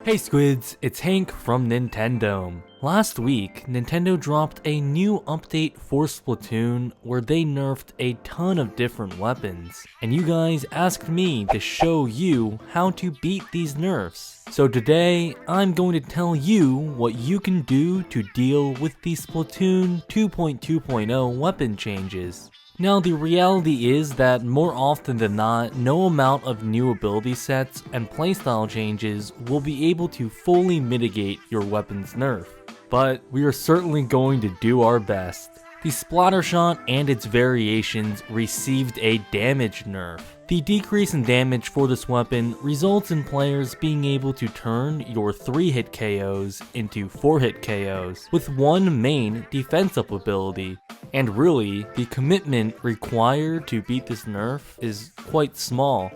Hey Squids, it's Hank from Nintendome. Last week, Nintendo dropped a new update for Splatoon where they nerfed a ton of different weapons. And you guys asked me to show you how to beat these nerfs. So today, I'm going to tell you what you can do to deal with the Splatoon 2.2.0 weapon changes. Now the reality is that more often than not, no amount of new ability sets and playstyle changes will be able to fully mitigate your weapon's nerf. But we are certainly going to do our best. The splatter shot and its variations received a damage nerf. The decrease in damage for this weapon results in players being able to turn your 3-hit KOs into 4-hit KOs with one main defense up ability. And really, the commitment required to beat this nerf is quite small.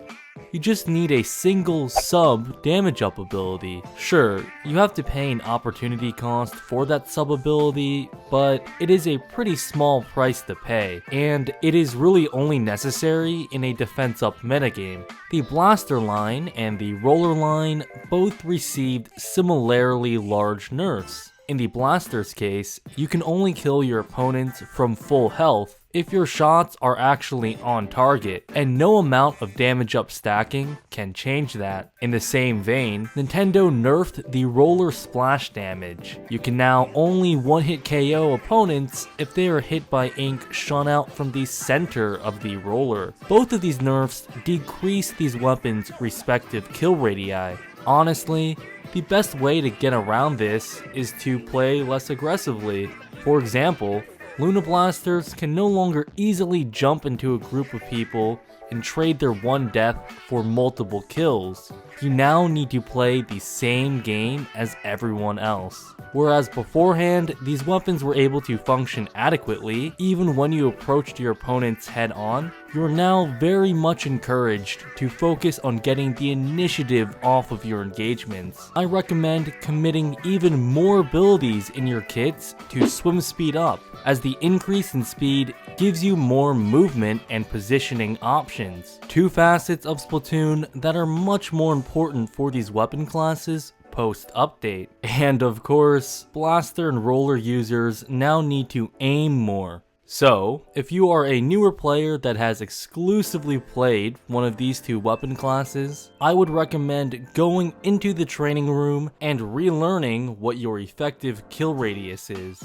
You just need a single sub damage up ability. Sure, you have to pay an opportunity cost for that sub ability, but it is a pretty small price to pay, and it is really only necessary in a defense up metagame. The blaster line and the roller line both received similarly large nerfs. In the blaster's case, you can only kill your opponents from full health if your shots are actually on target, and no amount of damage up stacking can change that. In the same vein, Nintendo nerfed the roller splash damage. You can now only one-hit KO opponents if they are hit by ink shot out from the center of the roller. Both of these nerfs decrease these weapons' respective kill radii. Honestly, the best way to get around this is to play less aggressively. For example, Luna Blasters can no longer easily jump into a group of people and trade their one death for multiple kills. You now need to play the same game as everyone else. Whereas beforehand, these weapons were able to function adequately even when you approached your opponents head on, you're now very much encouraged to focus on getting the initiative off of your engagements. I recommend committing even more abilities in your kits to swim speed up, as the increase in speed gives you more movement and positioning options. Two facets of Splatoon that are much more important for these weapon classes post-update. And of course, blaster and roller users now need to aim more. So, if you are a newer player that has exclusively played one of these two weapon classes, I would recommend going into the training room and relearning what your effective kill radius is.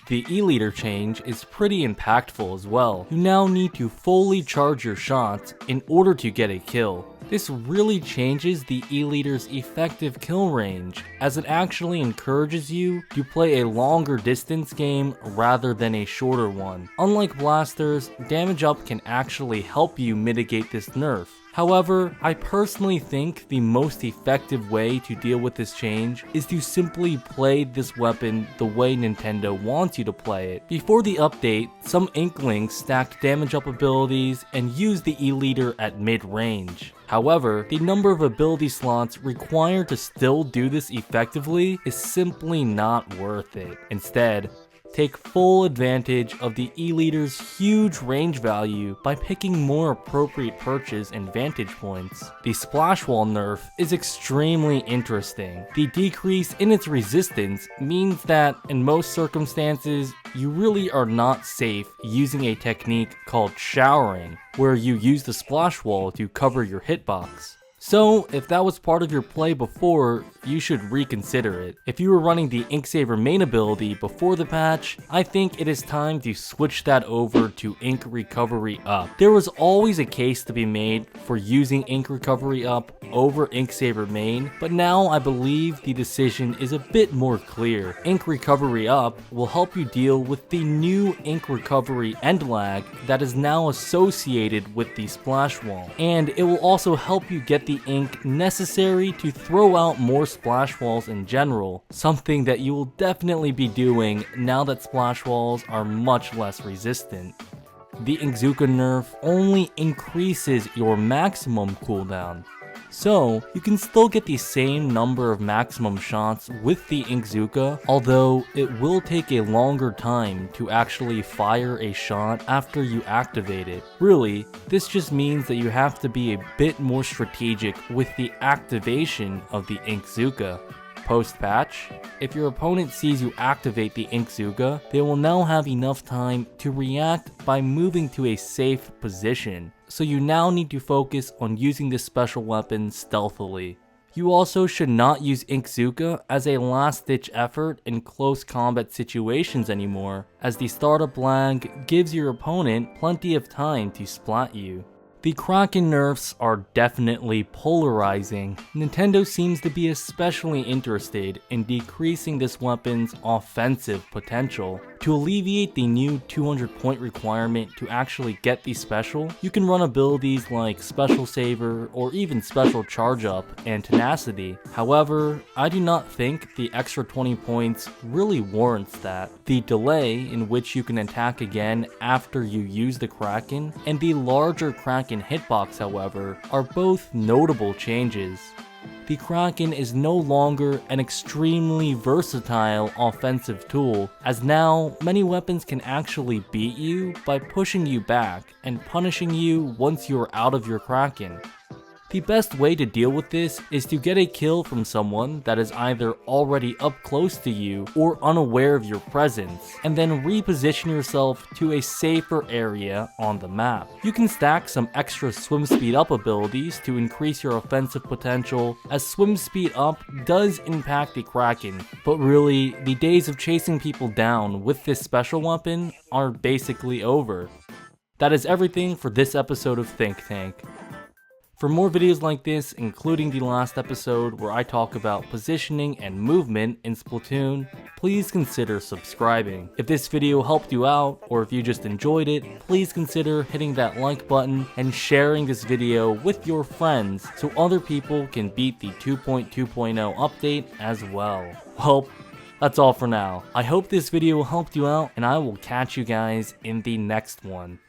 The E-liter change is pretty impactful as well. You now need to fully charge your shots in order to get a kill. This really changes the E-liter's effective kill range, as it actually encourages you to play a longer distance game rather than a shorter one. Unlike blasters, damage up can actually help you mitigate this nerf. However, I personally think the most effective way to deal with this change is to simply play this weapon the way Nintendo wants you to play it. Before the update, some Inklings stacked damage up abilities and used the E-liter at mid-range. However, the number of ability slots required to still do this effectively is simply not worth it. Instead, take full advantage of the E-liter's huge range value by picking more appropriate perches and vantage points. The splash wall nerf is extremely interesting. The decrease in its resistance means that in most circumstances, you really are not safe using a technique called showering, where you use the splash wall to cover your hitbox. So, if that was part of your play before, you should reconsider it. If you were running the Ink Saver main ability before the patch, I think it is time to switch that over to Ink Recovery Up. There was always a case to be made for using Ink Recovery Up over Ink Saver main, but now I believe the decision is a bit more clear. Ink Recovery Up will help you deal with the new Ink Recovery end lag that is now associated with the splash wall, and it will also help you get the ink necessary to throw out more splash walls in general, something that you will definitely be doing now that splash walls are much less resistant. The Inkzooka nerf only increases your maximum cooldown. So, you can still get the same number of maximum shots with the Inkzooka, although it will take a longer time to actually fire a shot after you activate it. Really, this just means that you have to be a bit more strategic with the activation of the Inkzooka. Post-patch, if your opponent sees you activate the Inkzooka, they will now have enough time to react by moving to a safe position, so you now need to focus on using this special weapon stealthily. You also should not use Inkzooka as a last-ditch effort in close combat situations anymore, as the startup lag gives your opponent plenty of time to splat you. The Kraken nerfs are definitely polarizing. Nintendo seems to be especially interested in decreasing this weapon's offensive potential. To alleviate the new 200 point requirement to actually get the special, you can run abilities like Special Saver or even Special Charge Up and Tenacity. However, I do not think the extra 20 points really warrants that. The delay in which you can attack again after you use the Kraken and the larger Kraken hitbox, however, are both notable changes. The Kraken is no longer an extremely versatile offensive tool, as now many weapons can actually beat you by pushing you back and punishing you once you are out of your Kraken. The best way to deal with this is to get a kill from someone that is either already up close to you or unaware of your presence, and then reposition yourself to a safer area on the map. You can stack some extra swim speed up abilities to increase your offensive potential, as swim speed up does impact the Kraken, but really, the days of chasing people down with this special weapon are basically over. That is everything for this episode of ThInk. For more videos like this, including the last episode where I talk about positioning and movement in Splatoon, please consider subscribing. If this video helped you out, or if you just enjoyed it, please consider hitting that like button and sharing this video with your friends so other people can beat the 2.2.0 update as well. Well, that's all for now. I hope this video helped you out, and I will catch you guys in the next one.